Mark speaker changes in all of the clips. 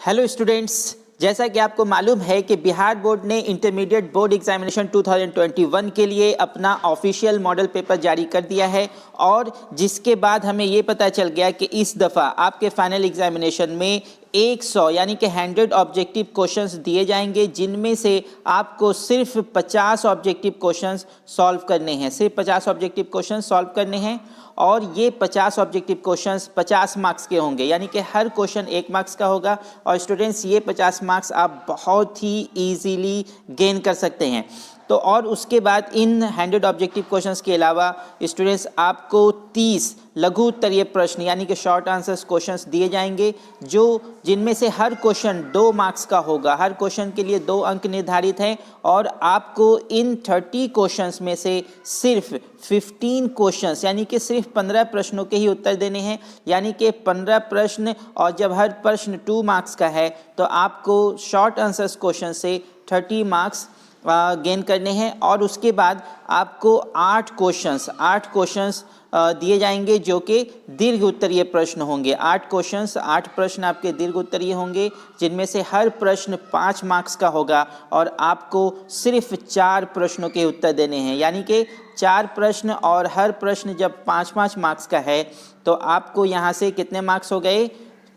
Speaker 1: Hello students, जैसा कि आपको मालूम है कि बिहार बोर्ड ने इंटरमीडिएट बोर्ड एग्जामिनेशन 2021 के लिए अपना ऑफिशियल मॉडल पेपर जारी कर दिया है और जिसके बाद हमें ये पता चल गया कि इस दफ़ा आपके फाइनल एग्जामिनेशन में 100 यानी कि 100 ऑब्जेक्टिव क्वेश्चंस दिए जाएंगे, जिनमें से आपको सिर्फ 50 ऑब्जेक्टिव क्वेश्चंस सॉल्व करने हैं। सिर्फ 50 ऑब्जेक्टिव क्वेश्चंस सॉल्व करने हैं और ये 50 ऑब्जेक्टिव क्वेश्चंस 50 मार्क्स के होंगे, यानी कि हर क्वेश्चन 1 मार्क्स का होगा। और स्टूडेंट्स, ये 50 मार्क्स आप बहुत ही ईजीली गेन कर सकते हैं। तो और उसके बाद इन 100 ऑब्जेक्टिव क्वेश्चंस के अलावा स्टूडेंट्स आपको 30 लघु उत्तरीय प्रश्न यानी कि शॉर्ट आंसर्स क्वेश्चंस दिए जाएंगे, जिनमें से हर क्वेश्चन 2 मार्क्स का होगा। हर क्वेश्चन के लिए 2 अंक निर्धारित हैं और आपको इन 30 क्वेश्चंस में से सिर्फ 15 क्वेश्चंस यानी कि सिर्फ 15 प्रश्नों के ही उत्तर देने हैं, यानी कि 15 प्रश्न। और जब हर प्रश्न 2 मार्क्स का है तो आपको शॉर्ट आंसर्स क्वेश्चन से 30 मार्क्स गेन करने हैं। और उसके बाद आपको 8 क्वेश्चंस दिए जाएंगे जो कि दीर्घ उत्तरीय प्रश्न होंगे। 8 क्वेश्चंस, 8 प्रश्न आपके दीर्घ उत्तरीय होंगे, जिनमें से हर प्रश्न 5 मार्क्स का होगा और आपको सिर्फ 4 प्रश्नों के उत्तर देने हैं, यानी कि 4 प्रश्न और हर प्रश्न जब 5-5 मार्क्स का है तो आपको यहाँ से कितने मार्क्स हो गए?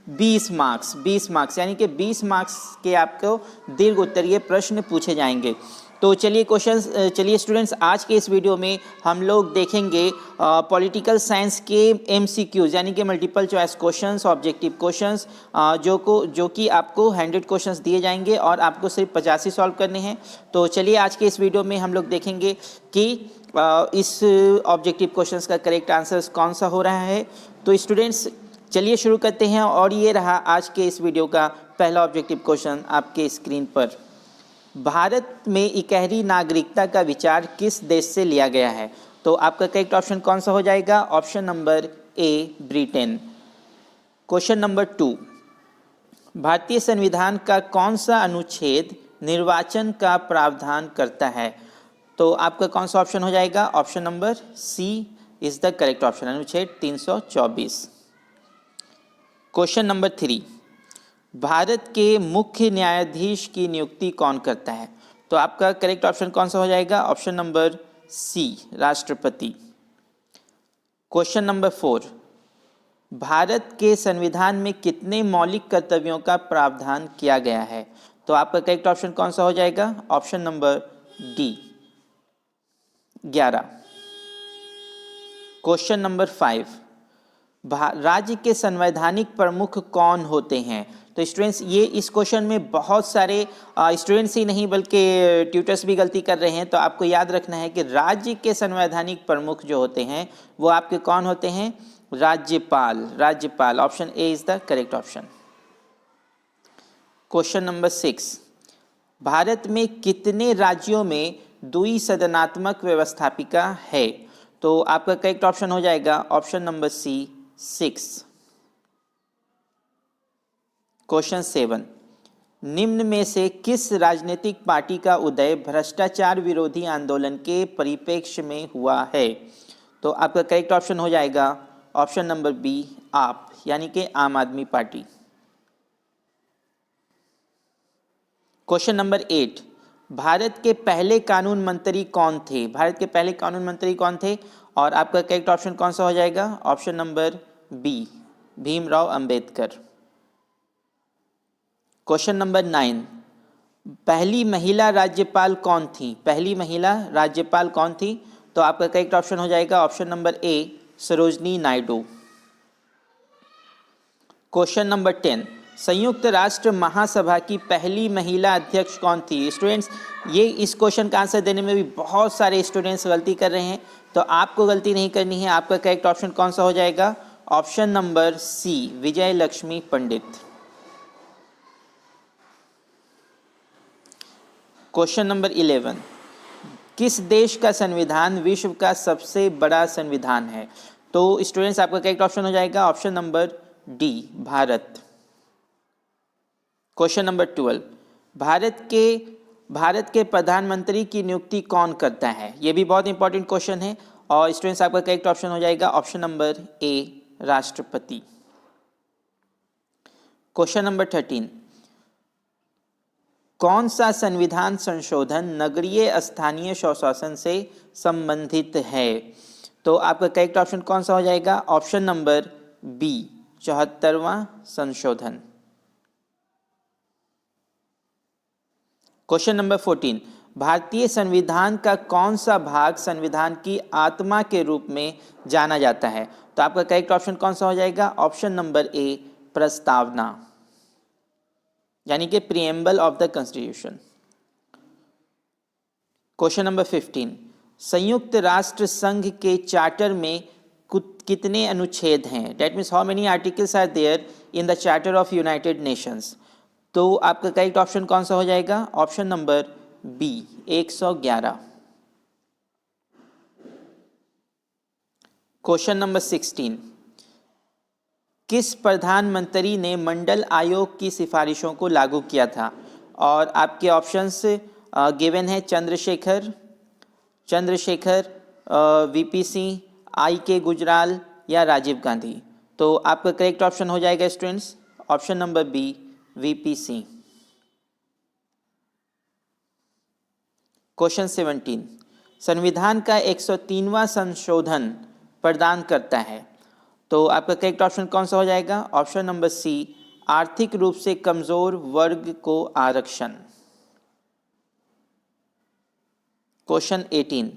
Speaker 1: 20 मार्क्स यानी कि 20 मार्क्स के आपको दीर्घ उत्तरीय प्रश्न पूछे जाएंगे। तो चलिए स्टूडेंट्स, आज के इस वीडियो में हम लोग देखेंगे पॉलिटिकल साइंस के MCQs यानी कि multiple choice questions, objective questions, जो कि आपको 100 क्वेश्चंस दिए जाएंगे और आपको सिर्फ 50 ही सॉल्व करने हैं। तो चलिए आज के इस वीडियो में हम लोग देखेंगे कि इस ऑब्जेक्टिव क्वेश्चंस का करेक्ट आंसर कौन सा हो रहा है। तो स्टूडेंट्स, चलिए शुरू करते हैं। और ये रहा आज के इस वीडियो का पहला ऑब्जेक्टिव क्वेश्चन आपके स्क्रीन पर। भारत में इकहरी नागरिकता का विचार किस देश से लिया गया है? तो आपका करेक्ट ऑप्शन कौन सा हो जाएगा? Option number A, Britain. Question number 2, भारतीय संविधान का कौन सा अनुच्छेद निर्वाचन का प्रावधान करता है? तो आपका कौन सा ऑप्शन हो जाएगा? Option number C is the correct option, अनुच्छेद 324। क्वेश्चन नंबर 3, भारत के मुख्य न्यायाधीश की नियुक्ति कौन करता है? तो आपका करेक्ट ऑप्शन कौन सा हो जाएगा? ऑप्शन नंबर सी, राष्ट्रपति। क्वेश्चन नंबर 4, भारत के संविधान में कितने मौलिक कर्तव्यों का प्रावधान किया गया है? तो आपका करेक्ट ऑप्शन कौन सा हो जाएगा? Option number D, 11। Question number 5, राज्य के संवैधानिक प्रमुख कौन होते हैं? तो स्टूडेंट्स, ये इस क्वेश्चन में बहुत सारे स्टूडेंट्स ही नहीं बल्कि ट्यूटर्स भी गलती कर रहे हैं। तो आपको याद रखना है कि राज्य के संवैधानिक प्रमुख जो होते हैं वो आपके कौन होते हैं? राज्यपाल। Option A is the correct option. Question number 6, Bharat में कितने राज्यों में द्विसदनात्मक व्यवस्थापिका है? तो आपका करेक्ट ऑप्शन हो जाएगा ऑप्शन नंबर सी, 6। क्वेश्चन 7, निम्न में से किस राजनीतिक पार्टी का उदय भ्रष्टाचार विरोधी आंदोलन के परिप्रेक्ष्य में हुआ है? तो आपका करेक्ट ऑप्शन हो जाएगा ऑप्शन नंबर बी, आप, यानी कि आम आदमी पार्टी। क्वेश्चन नंबर 8, भारत के पहले कानून मंत्री कौन थे? भारत के पहले कानून मंत्री कौन थे? और आपका करेक्ट ऑप्शन कौन सा हो जाएगा? Option number B, Bhimrao Ambedkar. Question number 9, पहली महिला राज्यपाल कौन थी? पहली महिला राज्यपाल कौन थी? तो आपका करेक्ट ऑप्शन हो जाएगा option number A, Sarojini Naidu. Question number 10, संयुक्त राष्ट्र महासभा की पहली महिला अध्यक्ष कौन थी? स्टूडेंट्स, ये इस क्वेश्चन का आंसर देने में भी बहुत सारे स्टूडेंट्स गलती कर रहे हैं, तो आपको गलती नहीं करनी है। आपका करेक्ट ऑप्शन कौन सा हो जाएगा? ऑप्शन नंबर सी, विजय लक्ष्मी पंडित। क्वेश्चन नंबर 11, किस देश का संविधान विश्व का सबसे बड़ा संविधान है? तो स्टूडेंट्स, आपका करेक्ट ऑप्शन हो जाएगा option number D, Bharat. Question number 12, Bharat के प्रधानमंत्री की नियुक्ति कौन करता है? यह भी बहुत इंपॉर्टेंट क्वेश्चन है और स्टूडेंट्स, आपका करेक्ट ऑप्शन हो जाएगा ऑप्शन नंबर ए, राष्ट्रपति। क्वेश्चन नंबर 13, कौन सा संविधान संशोधन नगरीय स्थानीय स्वशासन से संबंधित है? तो आपका करेक्ट ऑप्शन कौन सा हो जाएगा? ऑप्शन नंबर बी, 74वां संशोधन। क्वेश्चन नंबर 14, भारतीय संविधान का कौन सा भाग संविधान की आत्मा के रूप में जाना जाता है? तो आपका करेक्ट ऑप्शन कौन सा हो जाएगा? ऑप्शन नंबर ए, प्रस्तावना, यानी कि preamble of the constitution. Question number 15, संयुक्त राष्ट्र संघ के चार्टर में कितने अनुच्छेद हैं? That means how many articles are there in the charter of United Nations. तो आपका करेक्ट ऑप्शन कौन सा हो जाएगा? Option number B, 111। Question number 16, किस प्रधानमंत्री ने मंडल आयोग की सिफारिशों को लागू किया था? और आपके ऑप्शंस गिवन है चंद्रशेखर, वीपी सिंह, आई के गुजराल या राजीव गांधी। तो आपका करेक्ट ऑप्शन हो जाएगा students option number B, VP Singh. Question 17, संविधान का 103वां संशोधन प्रदान करता है। तो आपका करेक्ट ऑप्शन कौन सा हो जाएगा? ऑप्शन नंबर सी, आर्थिक रूप से कमजोर वर्ग को आरक्षण। क्वेश्चन 18,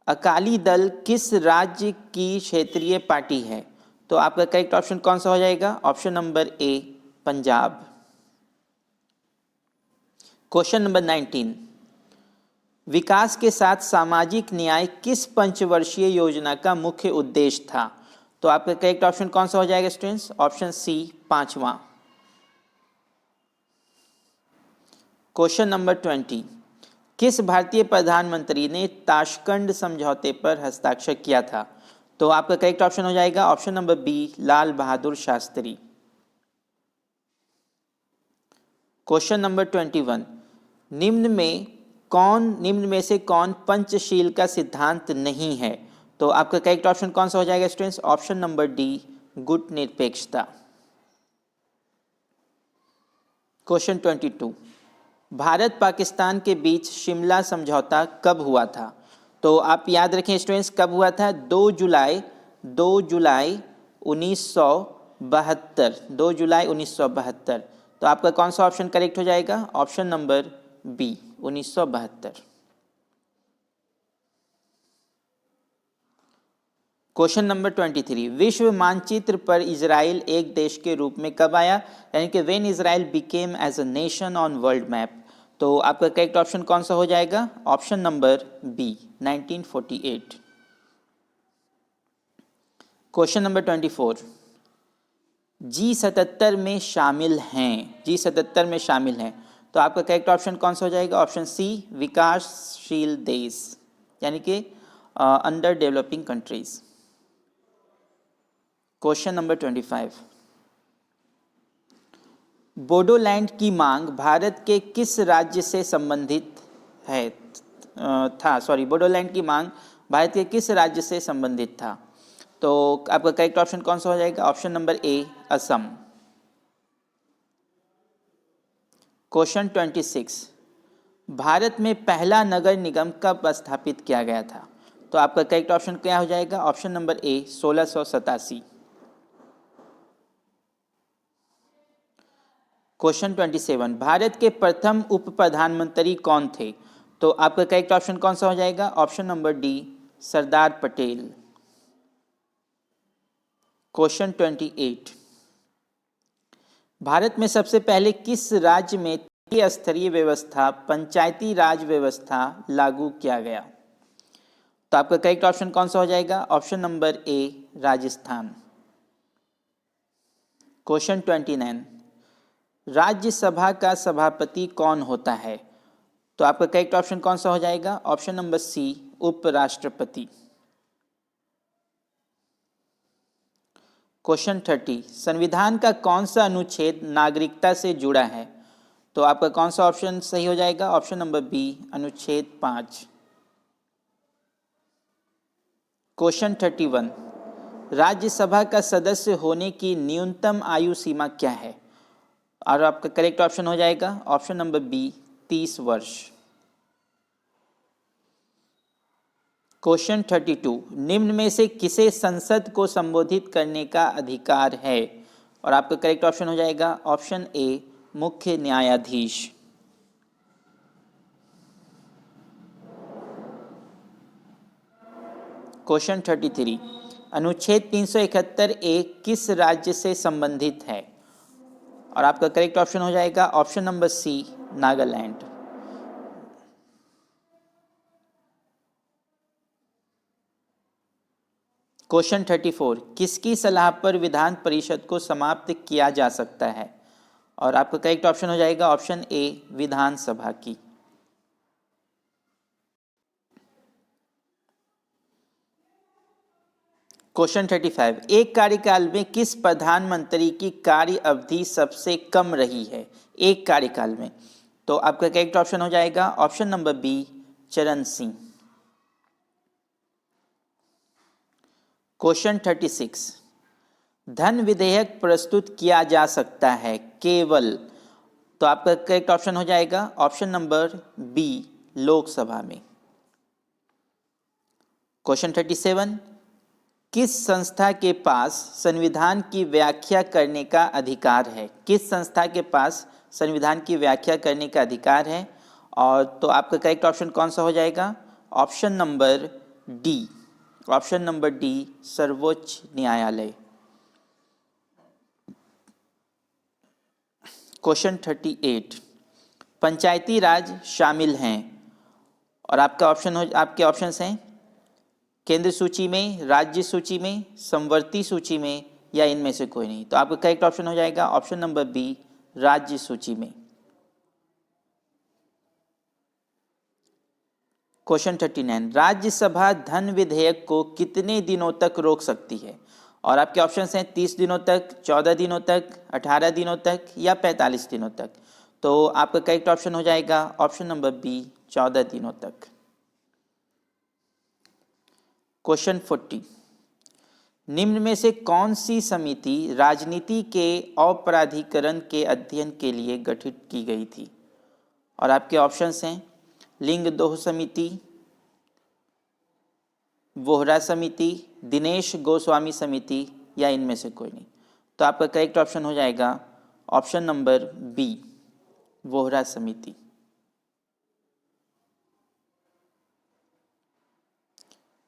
Speaker 1: अकाली दल किस राज्य की क्षेत्रीय पार्टी है? तो आपका करेक्ट ऑप्शन कौन सा हो जाएगा? Option number A, Punjab. Question number 19, विकास के साथ सामाजिक न्याय किस पंचवर्षीय योजना का मुख्य उद्देश्य था? तो आपका करेक्ट ऑप्शन कौन सा हो जाएगा स्टूडेंट्स? ऑप्शन सी, 5वां। क्वेश्चन नंबर 20, किस भारतीय प्रधानमंत्री ने ताशकंद समझौते पर हस्ताक्षर किया था? तो आपका करेक्ट ऑप्शन हो जाएगा option number B, Lal Bahadur Shastri. Question number 21, निम्न में से कौन पंचशील का सिद्धांत नहीं है? तो आपका करेक्ट ऑप्शन कौन सा हो जाएगा स्टूडेंट्स? ऑप्शन नंबर डी, गुट निरपेक्षता। क्वेश्चन 22, भारत पाकिस्तान के बीच शिमला समझौता कब हुआ था? तो आप याद रखें स्टूडेंट्स, कब हुआ था? 2 जुलाई 1972, 2 जुलाई 1972। तो आपका कौन सा ऑप्शन करेक्ट हो जाएगा? Option number B, 1972। Question number 23, विश्व मानचित्र पर इजराइल एक देश के रूप में कब आया? यानी कि when Israel became as a nation on world map. तो आपका करेक्ट ऑप्शन कौन सा हो जाएगा? Option number B, 1948। Question number 24, G77 में शामिल हैं, G77 में शामिल हैं। तो आपका करेक्ट ऑप्शन कौन सा हो जाएगा? ऑप्शन सी, विकासशील देश, यानी कि under developing countries. Question number 25, Bodoland की मांग भारत के किस राज्य से संबंधित है बोडोलैंड की मांग भारत के किस राज्य से संबंधित था? तो आपका करेक्ट ऑप्शन कौन सा हो जाएगा? Option number A, Assam. Question 26, Bharat में पहला नगर निगम कब स्थापित किया गया था? तो आपका करेक्ट ऑप्शन क्या हो जाएगा? Option number A, 1687। Question 27, Bharat के प्रथम उप प्रधानमंत्री कौन थे? तो आपका करेक्ट ऑप्शन कौन सा हो जाएगा? Option number D, Sardar Patel. Question 28, Bharat में सबसे पहले किस राज्य में त्रिस्तरीय व्यवस्था, पंचायती राज व्यवस्था लागू किया गया? तो आपका करेक्ट ऑप्शन कौन सा हो जाएगा? Option number A, Rajasthan. Question 29, Rajya Sabha का सभापति कौन होता है? तो आपका करेक्ट ऑप्शन कौन सा हो जाएगा? ऑप्शन नंबर सी, उपराष्ट्रपति। क्वेश्चन 30, संविधान का कौन सा अनुच्छेद नागरिकता से जुड़ा है? तो आपका कौन सा ऑप्शन सही हो जाएगा? ऑप्शन नंबर बी, अनुच्छेद 5। क्वेश्चन 31, राज्यसभा का सदस्य होने की न्यूनतम आयु सीमा क्या है? और आपका करेक्ट ऑप्शन हो जाएगा ऑप्शन नंबर बी 30 वर्ष। क्वेश्चन 32, निम्न में से किसे संसद को संबोधित करने का अधिकार है? और आपका करेक्ट ऑप्शन हो जाएगा ऑप्शन ए मुख्य न्यायाधीश। क्वेश्चन 33, अनुच्छेद 371 ए किस राज्य से संबंधित है? और आपका करेक्ट ऑप्शन हो जाएगा option number C Nagaland. Question 34, किसकी सलाह पर विधान परिषद को समाप्त किया जा सकता है? और आपका करेक्ट ऑप्शन हो जाएगा ऑप्शन ए विधानसभा की। क्वेश्चन 35, एक कार्यकाल में किस प्रधानमंत्री की कार्य अवधि सबसे कम रही है? एक कार्यकाल में, तो आपका करेक्ट ऑप्शन हो जाएगा ऑप्शन नंबर बी चरण सिंह। क्वेश्चन 36, धन विधेयक प्रस्तुत किया जा सकता है केवल, तो आपका करेक्ट ऑप्शन हो जाएगा ऑप्शन नंबर बी लोकसभा में। क्वेश्चन 37, किस संस्था के पास संविधान की व्याख्या करने का अधिकार है? किस संस्था के पास संविधान की व्याख्या करने का अधिकार है? और तो आपका करेक्ट ऑप्शन कौन सा हो जाएगा option number D, option number D सर्वोच्च न्यायालय। क्वेश्चन 38, पंचायती राज शामिल हैं, और आपका आपके ऑप्शंस हैं केंद्र सूची में, राज्य सूची में, समवर्ती सूची में, या इनमें से कोई नहीं। तो आपका करेक्ट ऑप्शन हो जाएगा ऑप्शन नंबर बी राज्य सूची में। क्वेश्चन 39, राज्यसभा धन विधेयक को कितने दिनों तक रोक सकती है? और आपके ऑप्शंस हैं 30 दिनों तक, 14 दिनों तक, 18 दिनों तक, या 45 दिनों तक। तो आपका करेक्ट ऑप्शन हो जाएगा ऑप्शन नंबर बी 14 दिनों तक। क्वेश्चन 40, निम्न में से कौन सी समिति राजनीति के अपराधीकरण के अध्ययन के लिए गठित की गई थी? और आपके ऑप्शंस हैं लिंगदोह समिति, वोहरा समिति, दिनेश गोस्वामी समिति, या इनमें से कोई नहीं। तो आपका करेक्ट ऑप्शन हो जाएगा ऑप्शन नंबर बी वोहरा समिति।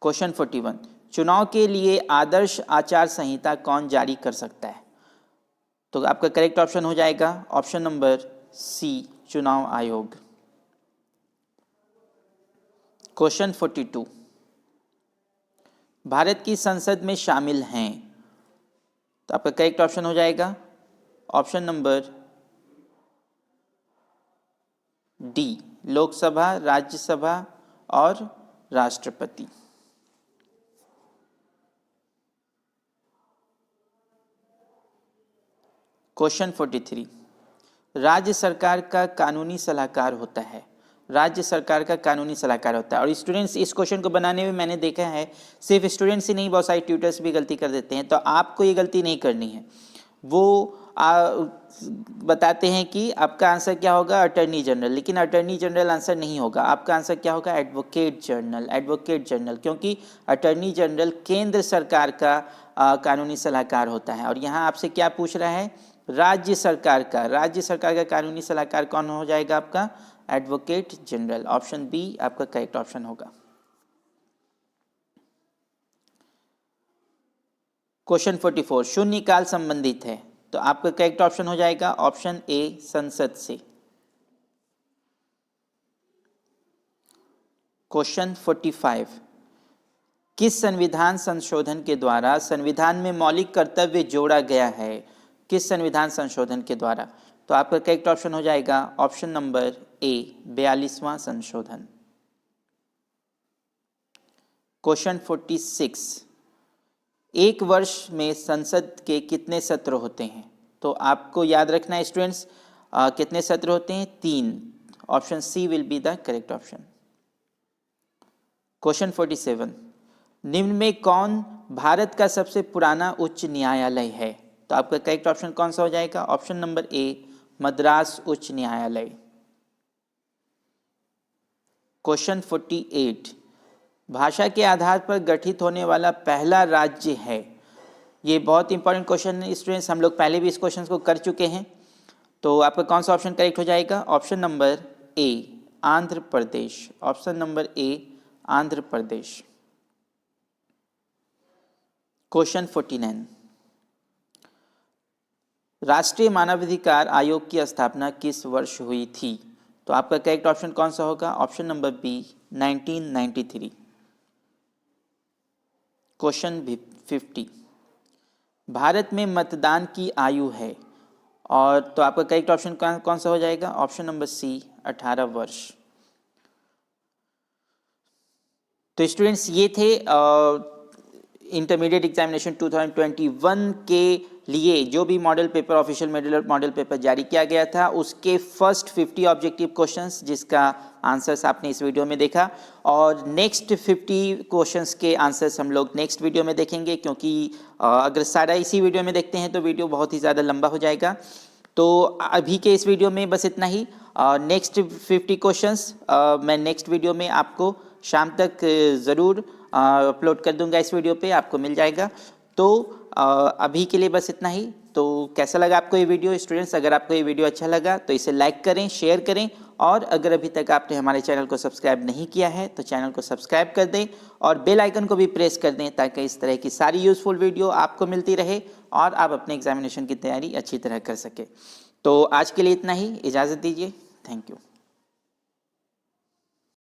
Speaker 1: क्वेश्चन 41, चुनाव के लिए आदर्श आचार संहिता कौन जारी कर सकता है? तो आपका करेक्ट ऑप्शन हो जाएगा ऑप्शन नंबर सी चुनाव आयोग। क्वेश्चन 42, भारत की संसद में शामिल हैं, तो आपका करेक्ट ऑप्शन हो जाएगा option number D Lok Sabha, Rajya Sabha और राष्ट्रपति। क्वेश्चन 43, राज्य सरकार का कानूनी सलाहकार होता है। राज्य सरकार का कानूनी सलाहकार होता है। और स्टूडेंट्स इस क्वेश्चन को बनाने में मैंने देखा है सिर्फ स्टूडेंट्स ही नहीं, बहुत सारे ट्यूटर्स भी गलती कर देते हैं। तो आपको ये गलती नहीं करनी है। वो बताते हैं कि आपका आंसर क्या होगा अटर्नी जनरल, लेकिन अटर्नी जनरल आंसर नहीं होगा। आपका आंसर क्या होगा एडवोकेट जनरल, एडवोकेट जनरल, क्योंकि अटर्नी जनरल केंद्र सरकार का कानूनी सलाहकार होता है। और यहाँ आपसे क्या पूछ रहा है राज्य सरकार का, राज्य सरकार का कानूनी सलाहकार कौन हो जाएगा आपका एडवोकेट जनरल। ऑप्शन बी आपका करेक्ट ऑप्शन होगा। क्वेश्चन 44, शून्यकाल संबंधित है, तो आपका करेक्ट ऑप्शन हो जाएगा ऑप्शन ए संसद से। क्वेश्चन 45, किस संविधान संशोधन के द्वारा संविधान में मौलिक कर्तव्य जोड़ा गया है? किस संविधान संशोधन के द्वारा? तो आपका करेक्ट ऑप्शन हो जाएगा ऑप्शन नंबर ए 42वां संशोधन। क्वेश्चन 46, एक वर्ष में संसद के कितने सत्र होते हैं? तो आपको याद रखना है स्टूडेंट्स कितने सत्र होते हैं 3। Option C will be the correct option. Question 47, निम्न में कौन भारत का सबसे पुराना उच्च न्यायालय है? तो आपका करेक्ट ऑप्शन कौन सा हो जाएगा ऑप्शन नंबर ए मद्रास उच्च न्यायालय। क्वेश्चन 48, भाषा के आधार पर गठित होने वाला पहला राज्य है। ये बहुत इंपॉर्टेंट क्वेश्चन है स्टूडेंट्स, हम लोग पहले भी इस क्वेश्चन को कर चुके हैं। तो आपका कौन सा ऑप्शन करेक्ट हो जाएगा? Option number A Andhra Pradesh. Option number A Andhra Pradesh. Question 49, राष्ट्रीय मानवाधिकार आयोग की स्थापना किस वर्ष हुई थी? तो आपका करेक्ट ऑप्शन कौन सा होगा? Option number B 1993। क्वेश्चन 50, भारत में मतदान की आयु है, और तो आपका करेक्ट ऑप्शन कौन सा हो जाएगा? ऑप्शन नंबर सी 18 वर्ष। तो स्टूडेंट्स ये थे इंटरमीडिएट एग्जामिनेशन 2021 के लिए जो भी model paper, official model paper जारी किया गया था, उसके फर्स्ट 50 ऑब्जेक्टिव क्वेश्चंस जिसका आंसर्स आपने इस वीडियो में देखा। और नेक्स्ट 50 क्वेश्चंस के आंसर्स हम लोग नेक्स्ट वीडियो में देखेंगे, क्योंकि अगर सारा इसी वीडियो में देखते हैं तो वीडियो बहुत ही ज़्यादा लंबा हो जाएगा। तो अभी के इस वीडियो में बस इतना ही। नेक्स्ट 50 क्वेश्चंस मैं नेक्स्ट वीडियो में आपको शाम तक ज़रूर अपलोड कर दूंगा, इस वीडियो पे आपको मिल जाएगा। तो अभी के लिए बस इतना ही। तो कैसा लगा आपको ये वीडियो स्टूडेंट्स? अगर आपको ये वीडियो अच्छा लगा तो इसे लाइक करें, शेयर करें, और अगर अभी तक आपने हमारे चैनल को सब्सक्राइब नहीं किया है तो चैनल को सब्सक्राइब कर दें और बेल आइकन को भी प्रेस कर दें, ताकि इस तरह की सारी यूज़फुल वीडियो आपको मिलती रहे और आप अपने एग्जामिनेशन की तैयारी अच्छी तरह कर सकें। तो आज के लिए इतना ही, इजाज़त दीजिए। Thank you.